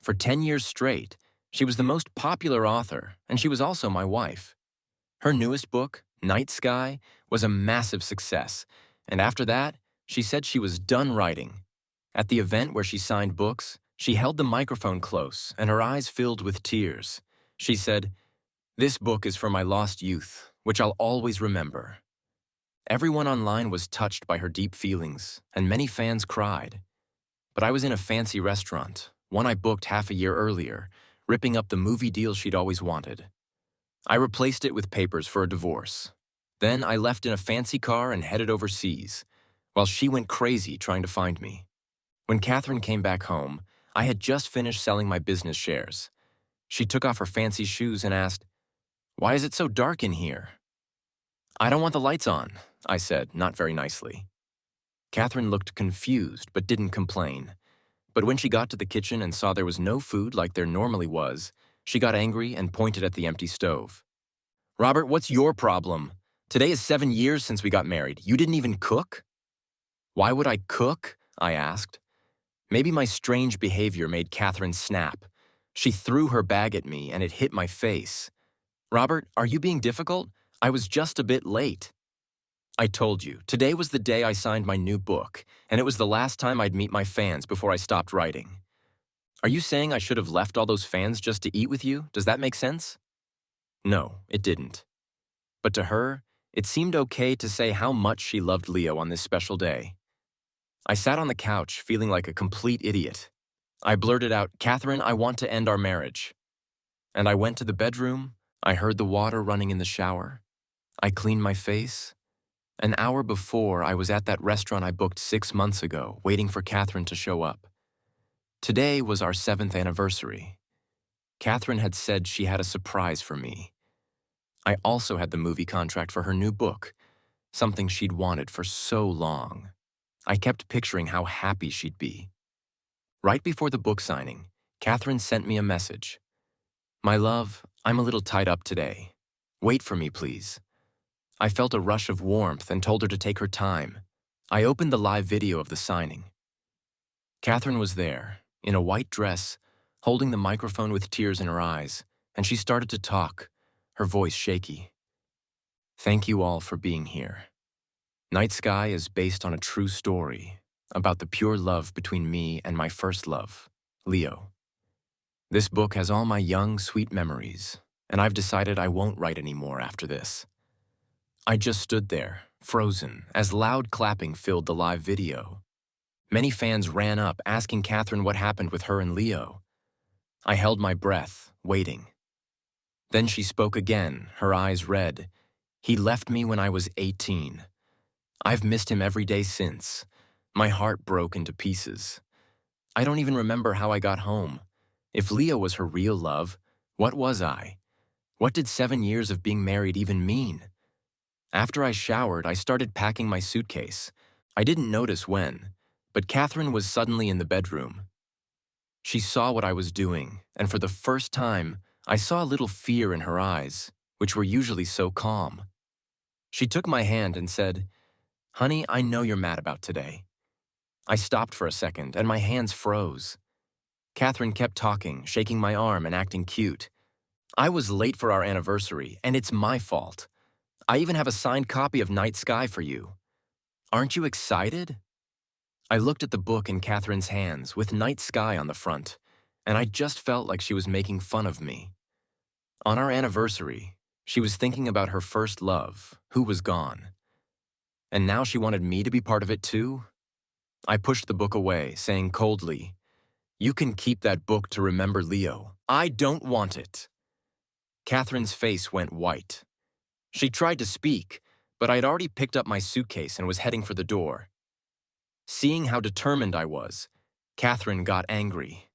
For 10 years straight, she was the most popular author, and she was also my wife. Her newest book, Night Sky, was a massive success, and after that, she said she was done writing. At the event where she signed books, she held the microphone close and her eyes filled with tears. She said, "This book is for my lost youth, which I'll always remember." Everyone online was touched by her deep feelings, and many fans cried. But I was in a fancy restaurant, one I booked half a year earlier, ripping up the movie deal she'd always wanted. I replaced it with papers for a divorce. Then I left in a fancy car and headed overseas, while she went crazy trying to find me. When Catherine came back home, I had just finished selling my business shares. She took off her fancy shoes and asked, "Why is it so dark in here?" "I don't want the lights on," I said, not very nicely. Catherine looked confused but didn't complain. But when she got to the kitchen and saw there was no food like there normally was, she got angry and pointed at the empty stove. "Robert, what's your problem? Today is 7 years since we got married. You didn't even cook?" "Why would I cook?" I asked. Maybe my strange behavior made Catherine snap. She threw her bag at me and it hit my face. "Robert, are you being difficult? I was just a bit late." "I told you, today was the day I signed my new book, and it was the last time I'd meet my fans before I stopped writing." "Are you saying I should have left all those fans just to eat with you? Does that make sense?" No, it didn't. But to her, it seemed okay to say how much she loved Leo on this special day. I sat on the couch feeling like a complete idiot. I blurted out, "Catherine, I want to end our marriage." And I went to the bedroom. I heard the water running in the shower. I cleaned my face. An hour before, I was at that restaurant I booked 6 months ago, waiting for Catherine to show up. Today was our 7th anniversary. Catherine had said she had a surprise for me. I also had the movie contract for her new book, something she'd wanted for so long. I kept picturing how happy she'd be. Right before the book signing, Catherine sent me a message. "My love, I'm a little tied up today. Wait for me, please." I felt a rush of warmth and told her to take her time. I opened the live video of the signing. Catherine was there, in a white dress, holding the microphone with tears in her eyes, and she started to talk, her voice shaky. "Thank you all for being here. Night Sky is based on a true story about the pure love between me and my first love, Leo. This book has all my young, sweet memories, and I've decided I won't write anymore after this." I just stood there, frozen, as loud clapping filled the live video. Many fans ran up, asking Catherine what happened with her and Leo. I held my breath, waiting. Then she spoke again, her eyes red. "He left me when I was 18. I've missed him every day since. My heart broke into pieces. I don't even remember how I got home. If Leo was her real love, what was I? What did 7 years of being married even mean?" After I showered, I started packing my suitcase. I didn't notice when, but Catherine was suddenly in the bedroom. She saw what I was doing, and for the first time, I saw a little fear in her eyes, which were usually so calm. She took my hand and said, "Honey, I know you're mad about today." I stopped for a second, and my hands froze. Catherine kept talking, shaking my arm and acting cute. "I was late for our anniversary, and it's my fault. I even have a signed copy of Night Sky for you. Aren't you excited?" I looked at the book in Catherine's hands with Night Sky on the front, and I just felt like she was making fun of me. On our anniversary, she was thinking about her first love, who was gone. And now she wanted me to be part of it too? I pushed the book away, saying coldly, "You can keep that book to remember Leo. I don't want it." Catherine's face went white. She tried to speak, but I'd already picked up my suitcase and was heading for the door. Seeing how determined I was, Catherine got angry.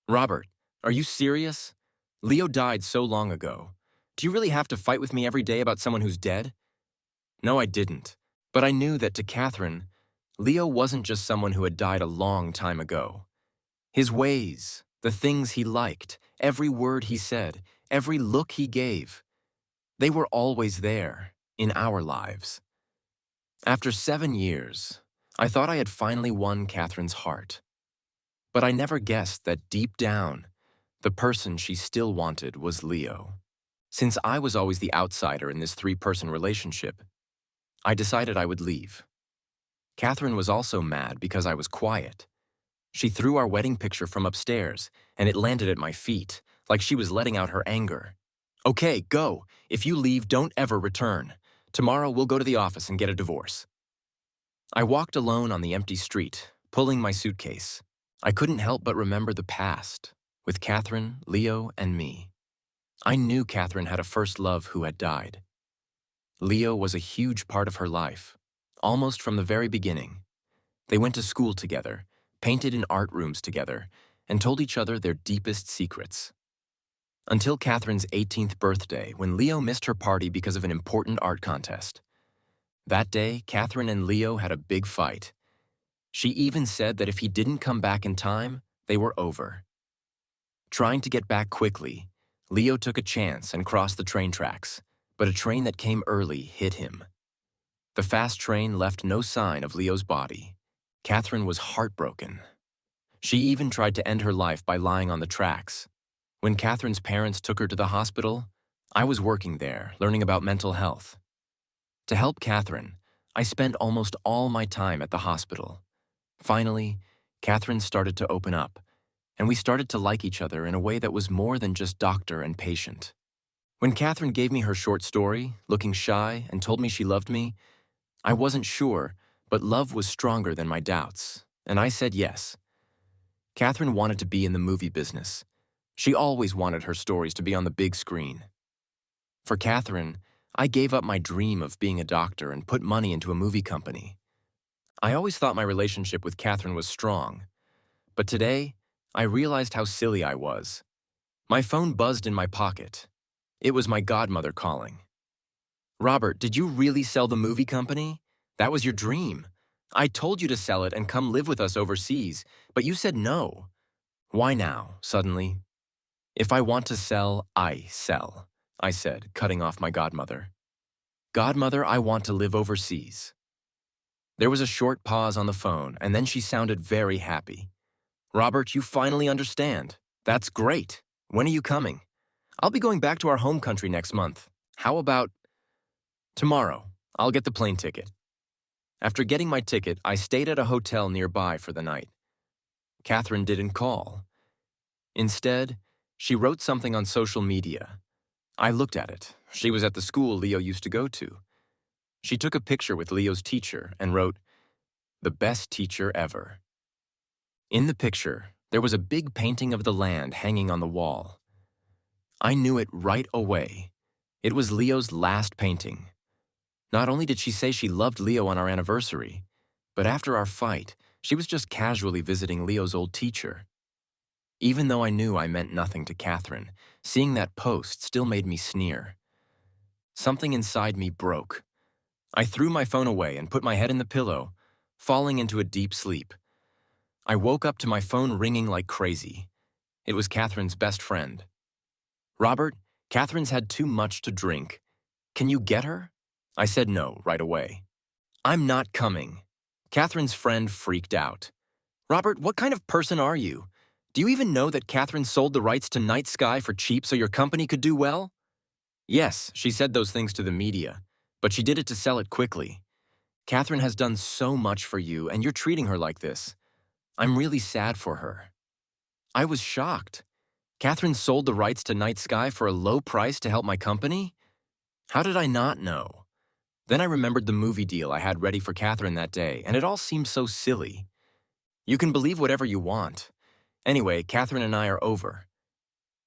"Robert, are you serious? Leo died so long ago. Do you really have to fight with me every day about someone who's dead?" No, I didn't, but I knew that to Catherine, Leo wasn't just someone who had died a long time ago. His ways, the things he liked, every word he said, every look he gave, they were always there, in our lives. After 7 years, I thought I had finally won Catherine's heart. But I never guessed that deep down, the person she still wanted was Leo. Since I was always the outsider in this three-person relationship, I decided I would leave. Catherine was also mad because I was quiet. She threw our wedding picture from upstairs, and it landed at my feet, like she was letting out her anger. "Okay, go. If you leave, don't ever return. Tomorrow we'll go to the office and get a divorce." I walked alone on the empty street, pulling my suitcase. I couldn't help but remember the past, with Catherine, Leo, and me. I knew Catherine had a first love who had died. Leo was a huge part of her life, almost from the very beginning. They went to school together, painted in art rooms together, and told each other their deepest secrets. Until Catherine's 18th birthday, when Leo missed her party because of an important art contest. That day, Catherine and Leo had a big fight. She even said that if he didn't come back in time, they were over. Trying to get back quickly, Leo took a chance and crossed the train tracks, but a train that came early hit him. The fast train left no sign of Leo's body. Catherine was heartbroken. She even tried to end her life by lying on the tracks. When Catherine's parents took her to the hospital, I was working there, learning about mental health. To help Catherine, I spent almost all my time at the hospital. Finally, Catherine started to open up, and we started to like each other in a way that was more than just doctor and patient. When Catherine gave me her short story, looking shy, and told me she loved me, I wasn't sure, but love was stronger than my doubts, and I said yes. Catherine wanted to be in the movie business. She always wanted her stories to be on the big screen. For Catherine, I gave up my dream of being a doctor and put money into a movie company. I always thought my relationship with Catherine was strong, but today, I realized how silly I was. My phone buzzed in my pocket. It was my godmother calling. "Robert, did you really sell the movie company? That was your dream. I told you to sell it and come live with us overseas, but you said no. Why now, suddenly?" "If I want to sell, I sell," I said, cutting off my godmother. "Godmother, I want to live overseas." There was a short pause on the phone, and then she sounded very happy. "Robert, you finally understand. That's great. When are you coming?" "I'll be going back to our home country next month. How about tomorrow? I'll get the plane ticket." After getting my ticket, I stayed at a hotel nearby for the night. Catherine didn't call. Instead, she wrote something on social media. I looked at it. She was at the school Leo used to go to. She took a picture with Leo's teacher and wrote, "The best teacher ever." In the picture, there was a big painting of the land hanging on the wall. I knew it right away. It was Leo's last painting. Not only did she say she loved Leo on our anniversary, but after our fight, she was just casually visiting Leo's old teacher. Even though I knew I meant nothing to Catherine, seeing that post still made me sneer. Something inside me broke. I threw my phone away and put my head in the pillow, falling into a deep sleep. I woke up to my phone ringing like crazy. It was Catherine's best friend. "Robert, Catherine's had too much to drink. Can you get her?" I said no right away. "I'm not coming." Catherine's friend freaked out. "Robert, what kind of person are you? Do you even know that Catherine sold the rights to Night Sky for cheap so your company could do well?" "Yes, she said those things to the media, but she did it to sell it quickly. Catherine has done so much for you, and you're treating her like this. I'm really sad for her." I was shocked. Catherine sold the rights to Night Sky for a low price to help my company? How did I not know? Then I remembered the movie deal I had ready for Catherine that day, and it all seemed so silly. You can believe whatever you want. Anyway, Catherine and I are over.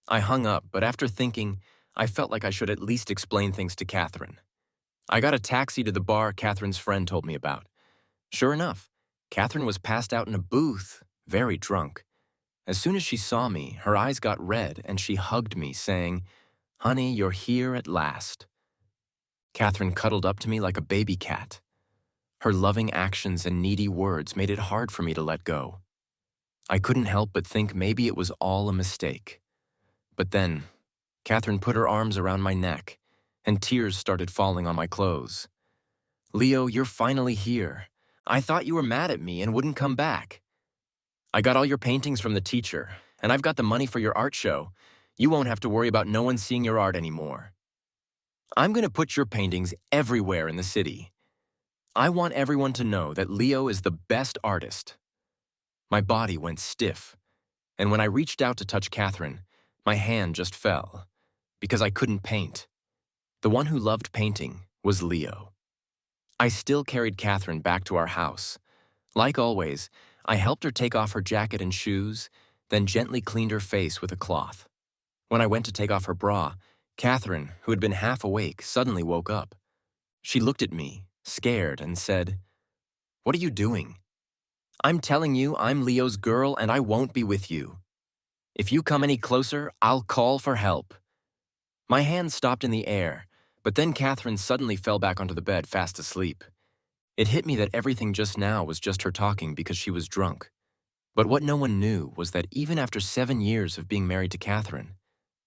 I hung up, but after thinking, I felt like I should at least explain things to Catherine. I got a taxi to the bar Catherine's friend told me about. Sure enough, Catherine was passed out in a booth, very drunk. As soon as she saw me, her eyes got red and she hugged me, saying, "Honey, you're here at last." Catherine cuddled up to me like a baby cat. Her loving actions and needy words made it hard for me to let go. I couldn't help but think maybe it was all a mistake. But then, Catherine put her arms around my neck, and tears started falling on my clothes. "Leo, you're finally here. I thought you were mad at me and wouldn't come back." I got all your paintings from the teacher, and I've got the money for your art show. You won't have to worry about no one seeing your art anymore. I'm going to put your paintings everywhere in the city. I want everyone to know that Leo is the best artist. My body went stiff, and when I reached out to touch Catherine, my hand just fell, because I couldn't paint. The one who loved painting was Leo. I still carried Catherine back to our house. Like always, I helped her take off her jacket and shoes, then gently cleaned her face with a cloth. When I went to take off her bra, Catherine, who had been half awake, suddenly woke up. She looked at me, scared, and said, "What are you doing?" "I'm telling you I'm Leo's girl and I won't be with you. If you come any closer, I'll call for help." My hand stopped in the air, but then Catherine suddenly fell back onto the bed fast asleep. It hit me that everything just now was just her talking because she was drunk. But what no one knew was that even after 7 years of being married to Catherine,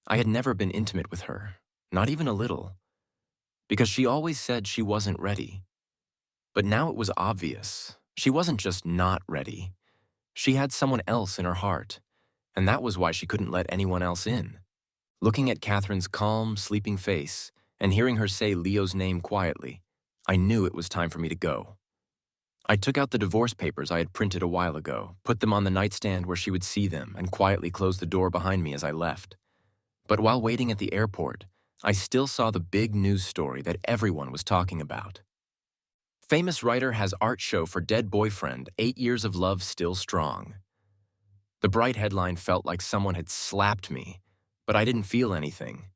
I had never been intimate with her, not even a little, because she always said she wasn't ready. But now it was obvious. She wasn't just not ready. She had someone else in her heart, and that was why she couldn't let anyone else in. Looking at Catherine's calm, sleeping face and hearing her say Leo's name quietly, I knew it was time for me to go. I took out the divorce papers I had printed a while ago, put them on the nightstand where she would see them, and quietly closed the door behind me as I left. But while waiting at the airport, I still saw the big news story that everyone was talking about. Famous writer has art show for dead boyfriend, 8 years of love still strong. The bright headline felt like someone had slapped me, but I didn't feel anything.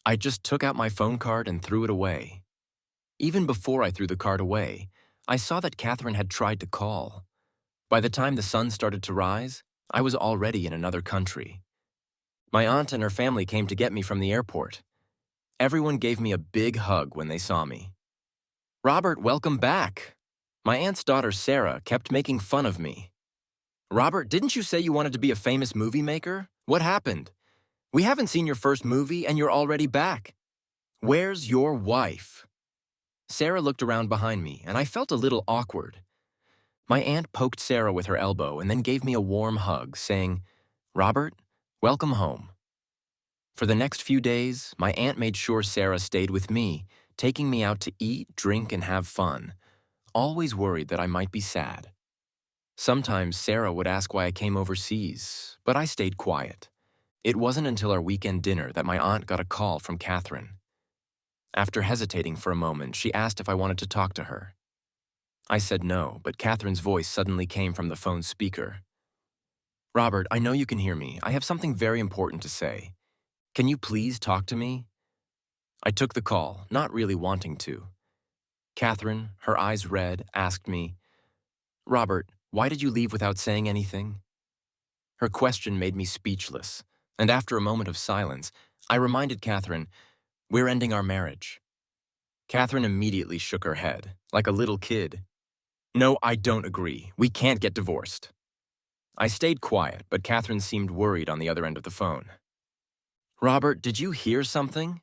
I just took out my phone card and threw it away. Even before I threw the card away, I saw that Catherine had tried to call. By the time the sun started to rise, I was already in another country. My aunt and her family came to get me from the airport. Everyone gave me a big hug when they saw me. "Robert, welcome back." My aunt's daughter, Sarah, kept making fun of me. "Robert, didn't you say you wanted to be a famous movie maker? What happened? We haven't seen your first movie and you're already back. Where's your wife?" Sarah looked around behind me, and I felt a little awkward. My aunt poked Sarah with her elbow and then gave me a warm hug, saying, "Robert, welcome home." For the next few days, my aunt made sure Sarah stayed with me, taking me out to eat, drink, and have fun, always worried that I might be sad. Sometimes Sarah would ask why I came overseas, but I stayed quiet. It wasn't until our weekend dinner that my aunt got a call from Catherine. After hesitating for a moment, she asked if I wanted to talk to her. I said no, but Catherine's voice suddenly came from the phone's speaker. "Robert, I know you can hear me. I have something very important to say. Can you please talk to me?" I took the call, not really wanting to. Catherine, her eyes red, asked me, "Robert, why did you leave without saying anything?" Her question made me speechless, and after a moment of silence, I reminded Catherine, "We're ending our marriage." Catherine immediately shook her head, like a little kid. "No, I don't agree. We can't get divorced." I stayed quiet, but Catherine seemed worried on the other end of the phone. "Robert, did you hear something?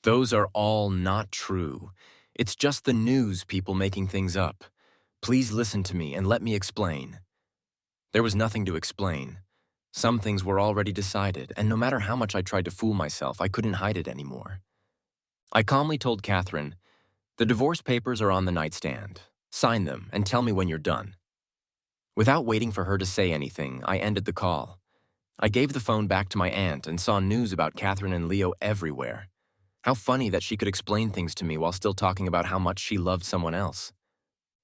Those are all not true. It's just the news people making things up. Please listen to me and let me explain." There was nothing to explain. Some things were already decided, and no matter how much I tried to fool myself, I couldn't hide it anymore. I calmly told Catherine, "The divorce papers are on the nightstand. Sign them and tell me when you're done." Without waiting for her to say anything, I ended the call. I gave the phone back to my aunt and saw news about Catherine and Leo everywhere. How funny that she could explain things to me while still talking about how much she loved someone else.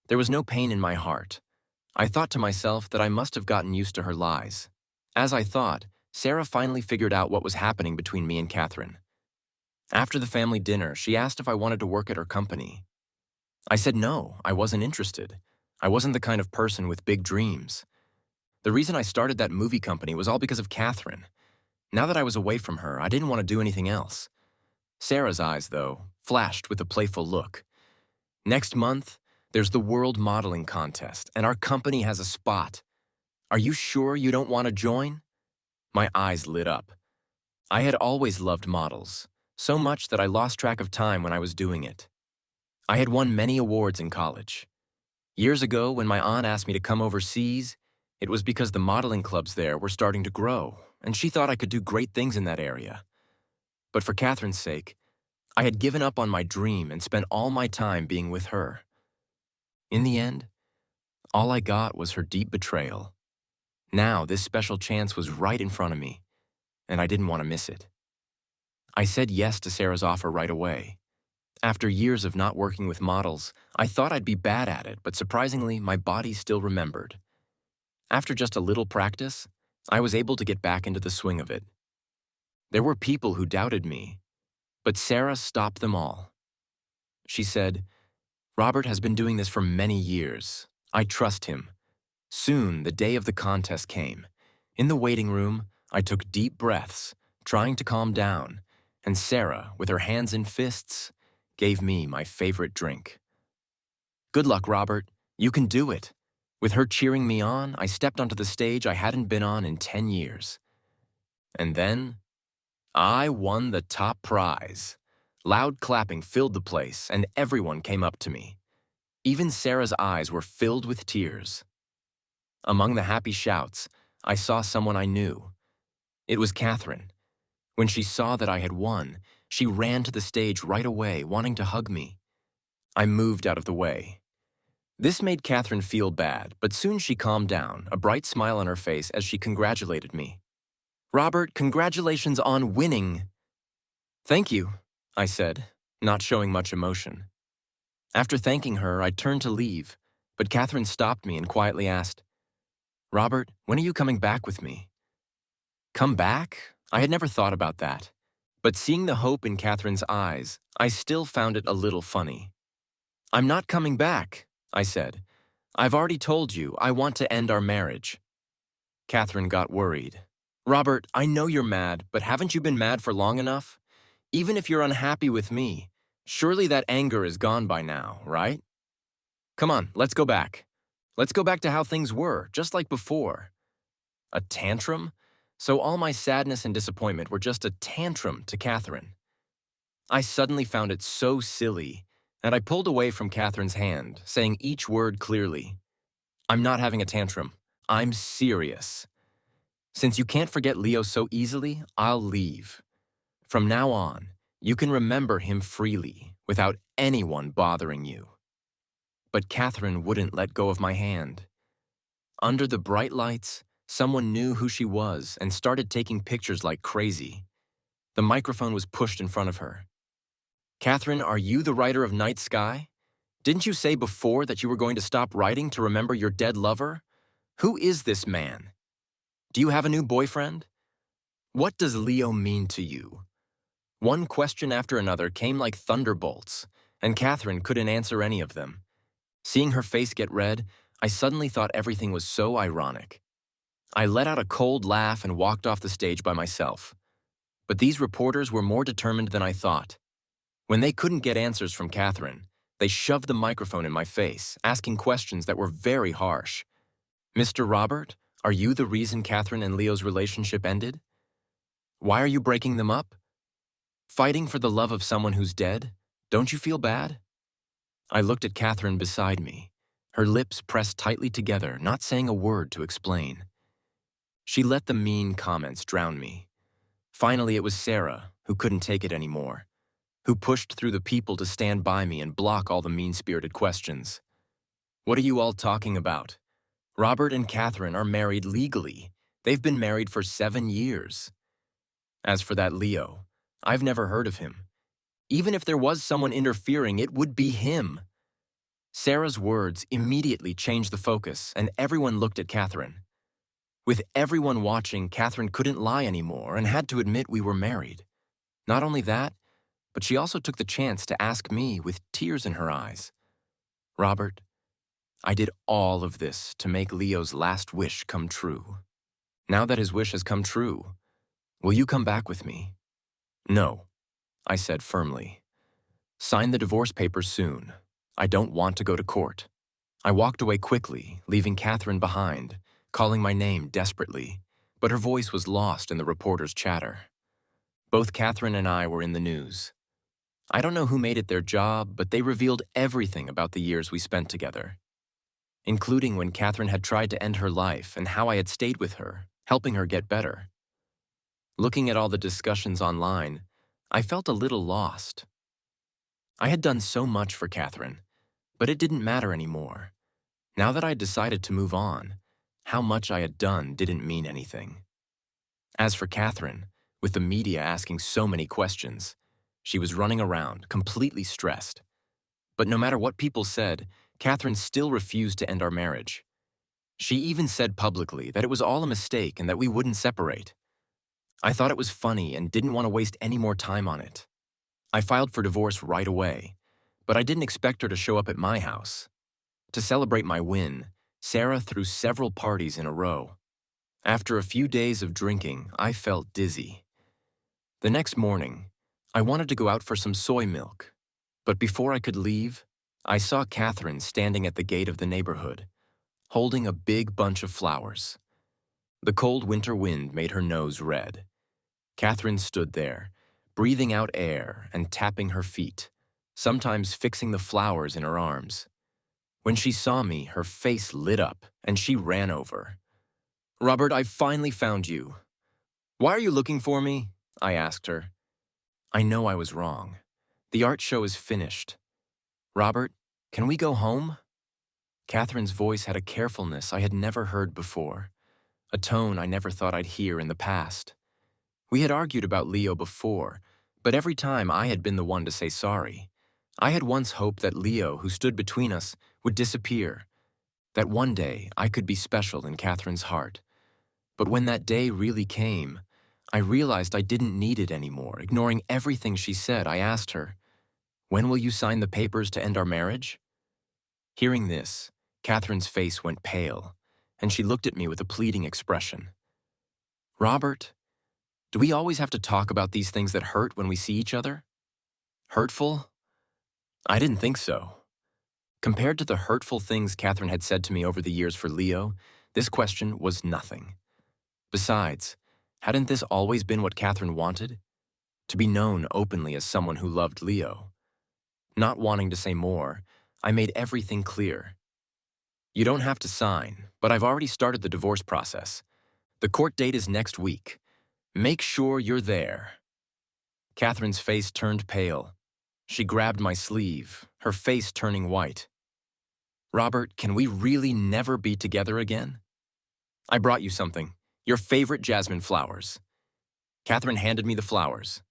There was no pain in my heart. I thought to myself that I must have gotten used to her lies. As I thought, Sarah finally figured out what was happening between me and Catherine. After the family dinner, she asked if I wanted to work at her company. I said no, I wasn't interested. I wasn't the kind of person with big dreams. The reason I started that movie company was all because of Catherine. Now that I was away from her, I didn't want to do anything else. Sarah's eyes, though, flashed with a playful look. "Next month, there's the World Modeling Contest, and our company has a spot. Are you sure you don't want to join?" My eyes lit up. I had always loved models, so much that I lost track of time when I was doing it. I had won many awards in college. Years ago, when my aunt asked me to come overseas, It was because the modeling clubs there were starting to grow, and she thought I could do great things in that area. But for Catherine's sake, I had given up on my dream and spent all my time being with her. In the end, all I got was her deep betrayal. Now, this special chance was right in front of me, and I didn't want to miss it. I said yes to Sarah's offer right away. After years of not working with models, I thought I'd be bad at it, but surprisingly, my body still remembered. After just a little practice, I was able to get back into the swing of it. There were people who doubted me, but Sarah stopped them all. She said, "Robert has been doing this for many years. I trust him." Soon, the day of the contest came. In the waiting room, I took deep breaths, trying to calm down, and Sarah, with her hands in fists, gave me my favorite drink. "Good luck, Robert. You can do it." With her cheering me on, I stepped onto the stage I hadn't been on in 10 years. And then, I won the top prize. Loud clapping filled the place, and everyone came up to me. Even Sarah's eyes were filled with tears. Among the happy shouts, I saw someone I knew. It was Catherine. When she saw that I had won, she ran to the stage right away, wanting to hug me. I moved out of the way. This made Catherine feel bad, but soon she calmed down, a bright smile on her face as she congratulated me. "Robert, congratulations on winning." "Thank you," I said, not showing much emotion. After thanking her, I turned to leave, but Catherine stopped me and quietly asked, "Robert, when are you coming back with me?" Come back? I had never thought about that. But seeing the hope in Catherine's eyes, I still found it a little funny. "I'm not coming back," I said. "I've already told you I want to end our marriage." Catherine got worried. "Robert, I know you're mad, but haven't you been mad for long enough? Even if you're unhappy with me, surely that anger is gone by now, right? Come on, let's go back. Let's go back to how things were, just like before." A tantrum? So all my sadness and disappointment were just a tantrum to Catherine. I suddenly found it so silly, and I pulled away from Catherine's hand, saying each word clearly. "I'm not having a tantrum. I'm serious. Since you can't forget Leo so easily, I'll leave. From now on, you can remember him freely, without anyone bothering you." But Catherine wouldn't let go of my hand. Under the bright lights, someone knew who she was and started taking pictures like crazy. The microphone was pushed in front of her. "Catherine, are you the writer of Night Sky? Didn't you say before that you were going to stop writing to remember your dead lover? Who is this man? Do you have a new boyfriend? What does Leo mean to you?" One question after another came like thunderbolts, and Catherine couldn't answer any of them. Seeing her face get red, I suddenly thought everything was so ironic. I let out a cold laugh and walked off the stage by myself. But these reporters were more determined than I thought. When they couldn't get answers from Catherine, they shoved the microphone in my face, asking questions that were very harsh. "Mr. Robert, are you the reason Catherine and Leo's relationship ended? Why are you breaking them up? Fighting for the love of someone who's dead? Don't you feel bad?" I looked at Catherine beside me, her lips pressed tightly together, not saying a word to explain. She let the mean comments drown me. Finally, it was Sarah, who couldn't take it anymore, who pushed through the people to stand by me and block all the mean-spirited questions. "What are you all talking about? Robert and Catherine are married legally. They've been married for 7 years. As for that Leo, I've never heard of him. Even if there was someone interfering, it would be him." Sarah's words immediately changed the focus, and everyone looked at Catherine. With everyone watching, Catherine couldn't lie anymore and had to admit we were married. Not only that, but she also took the chance to ask me with tears in her eyes, "Robert, I did all of this to make Leo's last wish come true. Now that his wish has come true, will you come back with me?" "No," I said firmly. "Sign the divorce papers soon. I don't want to go to court." I walked away quickly, leaving Catherine behind, calling my name desperately, but her voice was lost in the reporter's chatter. Both Catherine and I were in the news. I don't know who made it their job, but they revealed everything about the years we spent together. including when Catherine had tried to end her life and how I had stayed with her, helping her get better. Looking at all the discussions online, I felt a little lost. I had done so much for Catherine, but it didn't matter anymore. Now that I had decided to move on, how much I had done didn't mean anything. As for Catherine, with the media asking so many questions, she was running around, completely stressed. But no matter what people said, Catherine still refused to end our marriage. She even said publicly that it was all a mistake and that we wouldn't separate. I thought it was funny and didn't want to waste any more time on it. I filed for divorce right away, but I didn't expect her to show up at my house. To celebrate my win, Sarah threw several parties in a row. After a few days of drinking, I felt dizzy. The next morning, I wanted to go out for some soy milk, but before I could leave, I saw Catherine standing at the gate of the neighborhood, holding a big bunch of flowers. The cold winter wind made her nose red. Catherine stood there, breathing out air and tapping her feet, sometimes fixing the flowers in her arms. When she saw me, her face lit up, and she ran over. "Robert, I've finally found you." "Why are you looking for me?" I asked her. I know I was wrong. The art show is finished. "Robert, can we go home?" Catherine's voice had a carefulness I had never heard before, a tone I never thought I'd hear in the past. We had argued about Leo before, but every time I had been the one to say sorry. I had once hoped that Leo, who stood between us, would disappear, that one day I could be special in Catherine's heart. But when that day really came, I realized I didn't need it anymore. Ignoring everything she said, I asked her, "When will you sign the papers to end our marriage?" Hearing this, Catherine's face went pale, and she looked at me with a pleading expression. "Robert, do we always have to talk about these things that hurt when we see each other? Hurtful? I didn't think so." Compared to the hurtful things Catherine had said to me over the years for Leo, this question was nothing. Besides, hadn't this always been what Catherine wanted? To be known openly as someone who loved Leo. Not wanting to say more, I made everything clear. "You don't have to sign, but I've already started the divorce process. The court date is next week. Make sure you're there." Catherine's face turned pale. She grabbed my sleeve, her face turning white. "Robert, can we really never be together again?" "I brought you something. Your favorite jasmine flowers." Catherine handed me the flowers.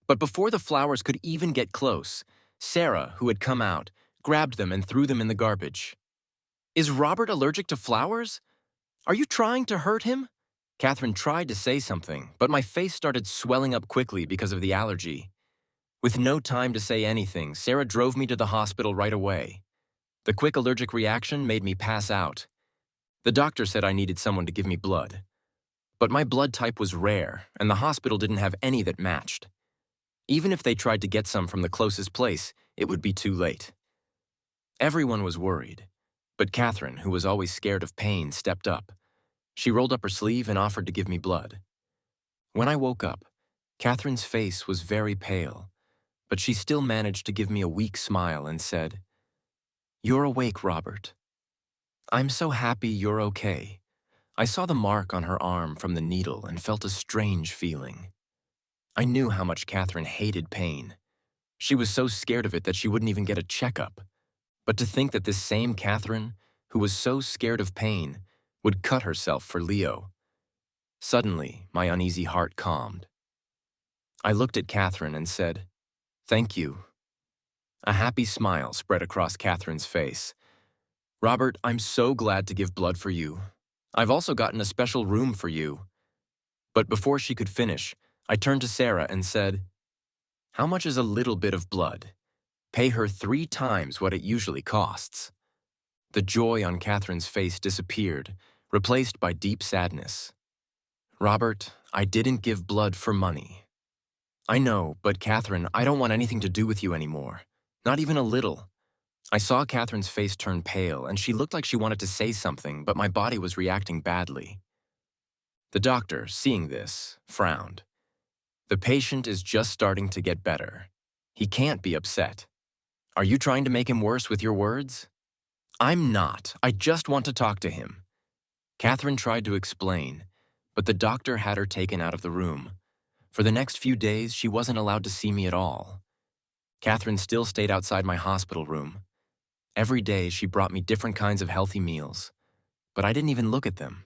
But before the flowers could even get close, Sarah, who had come out, grabbed them and threw them in the garbage. "Is Robert allergic to flowers? Are you trying to hurt him?" Catherine tried to say something, but my face started swelling up quickly because of the allergy. With no time to say anything, Sarah drove me to the hospital right away. The quick allergic reaction made me pass out. The doctor said I needed someone to give me blood. But my blood type was rare, and the hospital didn't have any that matched. Even if they tried to get some from the closest place, it would be too late. Everyone was worried, but Catherine, who was always scared of pain, stepped up. She rolled up her sleeve and offered to give me blood. When I woke up, Catherine's face was very pale, but she still managed to give me a weak smile and said, "You're awake, Robert. I'm so happy you're okay." I saw the mark on her arm from the needle and felt a strange feeling. I knew how much Catherine hated pain. She was so scared of it that she wouldn't even get a checkup. But to think that this same Catherine, who was so scared of pain, would cut herself for Leo. Suddenly, my uneasy heart calmed. I looked at Catherine and said, "Thank you." A happy smile spread across Catherine's face. "Robert, I'm so glad to give blood for you. I've also gotten a special room for you." But before she could finish, I turned to Sarah and said, "How much is a little bit of blood? Pay her 3 times what it usually costs." The joy on Catherine's face disappeared, replaced by deep sadness. "Robert, I didn't give blood for money." "I know, but Catherine, I don't want anything to do with you anymore. Not even a little." I saw Catherine's face turn pale, and she looked like she wanted to say something, but my body was reacting badly. The doctor, seeing this, frowned. "The patient is just starting to get better. He can't be upset. Are you trying to make him worse with your words?" I'm not. I just want to talk to him. Catherine tried to explain, but the doctor had her taken out of the room. For the next few days, she wasn't allowed to see me at all. Catherine still stayed outside my hospital room. Every day, she brought me different kinds of healthy meals, but I didn't even look at them.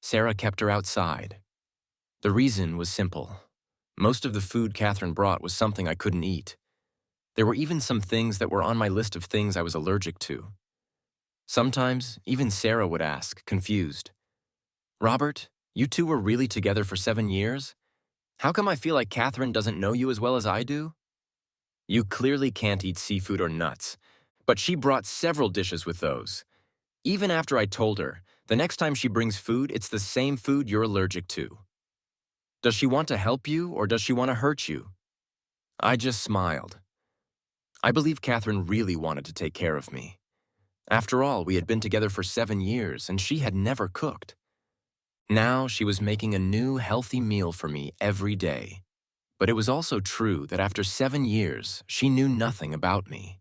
Sarah kept her outside. The reason was simple. Most of the food Catherine brought was something I couldn't eat. There were even some things that were on my list of things I was allergic to. Sometimes, even Sarah would ask, confused, "Robert, you two were really together for 7 years? How come I feel like Catherine doesn't know you as well as I do?" You clearly can't eat seafood or nuts, but she brought several dishes with those. Even after I told her, the next time she brings food, it's the same food you're allergic to. Does she want to help you or does she want to hurt you? I just smiled. I believe Catherine really wanted to take care of me. After all, we had been together for 7 years and she had never cooked. Now she was making a new, healthy meal for me every day. But it was also true that after 7 years, she knew nothing about me.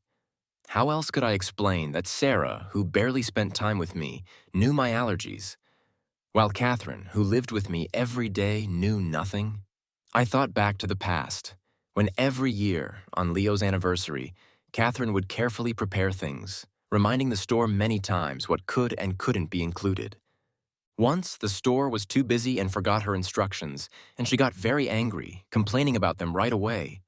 How else could I explain that Sarah, who barely spent time with me, knew my allergies, while Catherine, who lived with me every day, knew nothing? I thought back to the past, when every year, on Leo's anniversary, Catherine would carefully prepare things, reminding the store many times what could and couldn't be included. Once, the store was too busy and forgot her instructions, and she got very angry, complaining about them right away.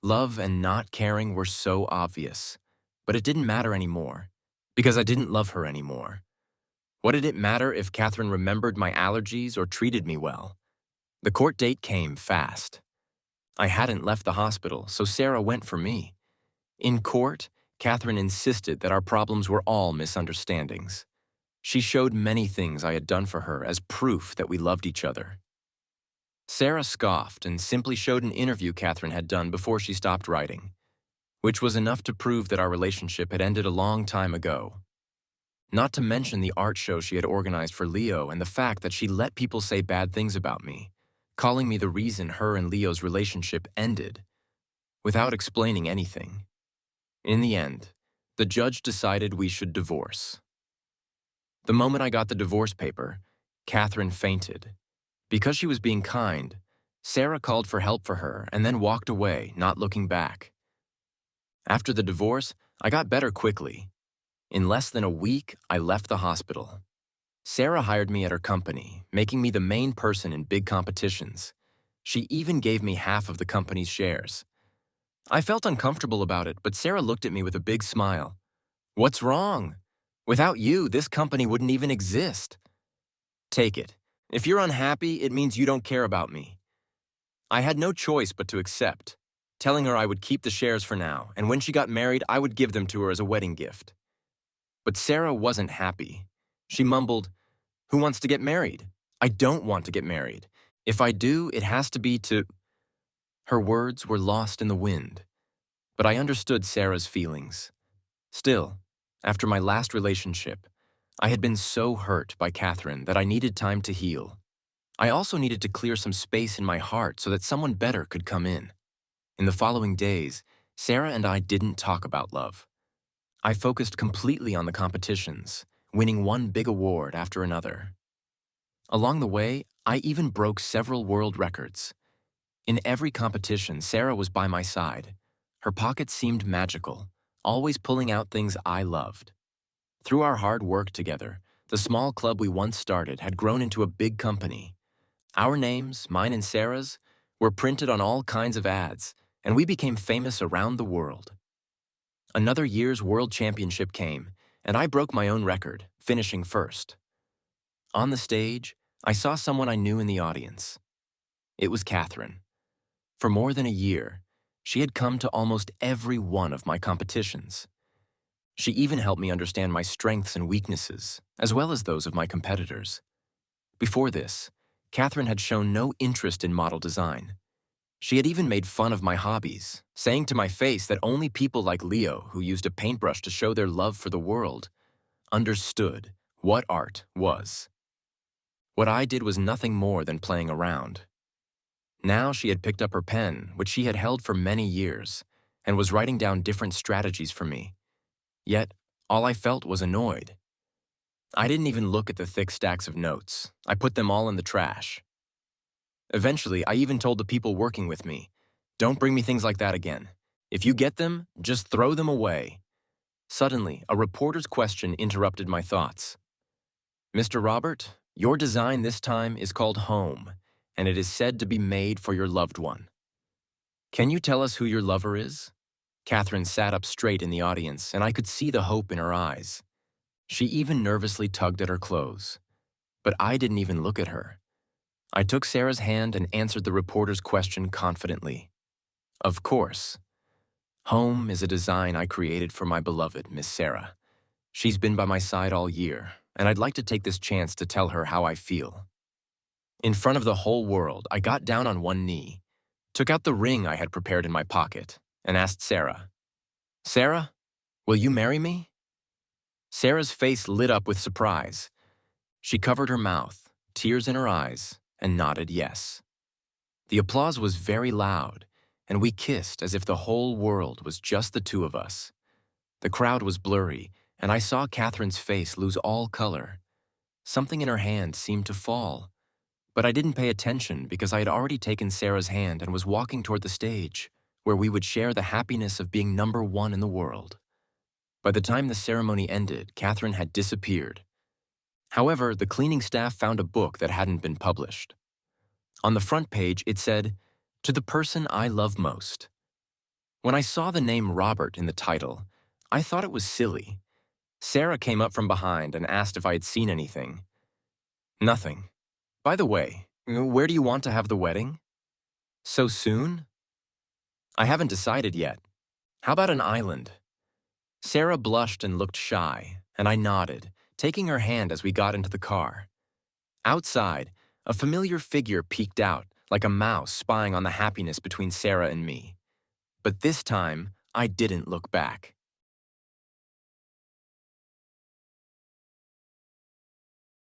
Love and not caring were so obvious. But it didn't matter anymore, because I didn't love her anymore. What did it matter if Catherine remembered my allergies or treated me well? The court date came fast. I hadn't left the hospital, so Sarah went for me. In court, Catherine insisted that our problems were all misunderstandings. She showed many things I had done for her as proof that we loved each other. Sarah scoffed and simply showed an interview Catherine had done before she stopped writing, which was enough to prove that our relationship had ended a long time ago. Not to mention the art show she had organized for Leo and the fact that she let people say bad things about me, calling me the reason her and Leo's relationship ended, without explaining anything. In the end, the judge decided we should divorce. The moment I got the divorce paper, Catherine fainted. Because she was being kind, Sarah called for help for her and then walked away, not looking back. After the divorce, I got better quickly. In less than a week, I left the hospital. Sarah hired me at her company, making me the main person in big competitions. She even gave me half of the company's shares. I felt uncomfortable about it, but Sarah looked at me with a big smile. "What's wrong? Without you, this company wouldn't even exist. Take it. If you're unhappy, it means you don't care about me." I had no choice but to accept, telling her I would keep the shares for now, and when she got married, I would give them to her as a wedding gift. But Sarah wasn't happy. She mumbled, "Who wants to get married? I don't want to get married. If I do, it has to be to—" Her words were lost in the wind, but I understood Sarah's feelings. Still, after my last relationship, I had been so hurt by Catherine that I needed time to heal. I also needed to clear some space in my heart so that someone better could come in. In the following days, Sarah and I didn't talk about love. I focused completely on the competitions, winning one big award after another. Along the way, I even broke several world records. In every competition, Sarah was by my side. Her pockets seemed magical, always pulling out things I loved. Through our hard work together, the small club we once started had grown into a big company. Our names, mine and Sarah's, were printed on all kinds of ads, and we became famous around the world. Another year's world championship came, and I broke my own record, finishing first. On the stage, I saw someone I knew in the audience. It was Catherine. For more than a year, she had come to almost every one of my competitions. She even helped me understand my strengths and weaknesses, as well as those of my competitors. Before this, Catherine had shown no interest in model design. She had even made fun of my hobbies, saying to my face that only people like Leo, who used a paintbrush to show their love for the world, understood what art was. What I did was nothing more than playing around. Now she had picked up her pen, which she had held for many years, and was writing down different strategies for me. Yet, All I felt was annoyed. I didn't even look at the thick stacks of notes. I put them all in the trash. Eventually, I even told the people working with me, "Don't bring me things like that again. If you get them, just throw them away." Suddenly, a reporter's question interrupted my thoughts. "Mr. Robert, your design this time is called Home, and it is said to be made for your loved one. Can you tell us who your lover is?" Catherine sat up straight in the audience, and I could see the hope in her eyes. She even nervously tugged at her clothes. But I didn't even look at her. I took Sarah's hand and answered the reporter's question confidently. "Of course. Home is a design I created for my beloved, Miss Sarah. She's been by my side all year, and I'd like to take this chance to tell her how I feel." In front of the whole world, I got down on one knee, took out the ring I had prepared in my pocket, and asked Sarah, "Sarah, will you marry me?" Sarah's face lit up with surprise. She covered her mouth, tears in her eyes, and nodded yes. The applause was very loud, and we kissed as if the whole world was just the two of us. The crowd was blurry, and I saw Catherine's face lose all color. Something in her hand seemed to fall, but I didn't pay attention because I had already taken Sarah's hand and was walking toward the stage, where we would share the happiness of being number one in the world. By the time the ceremony ended, Catherine had disappeared. However, the cleaning staff found a book that hadn't been published. On the front page, it said, "To the person I love most." When I saw the name Robert in the title, I thought it was silly. Sarah came up from behind and asked if I had seen anything. "Nothing. By the way, where do you want to have the wedding?" "So soon?" "I haven't decided yet. How about an island?" Sarah blushed and looked shy, and I nodded, taking her hand as we got into the car. Outside, a familiar figure peeked out, like a mouse spying on the happiness between Sarah and me. But this time, I didn't look back.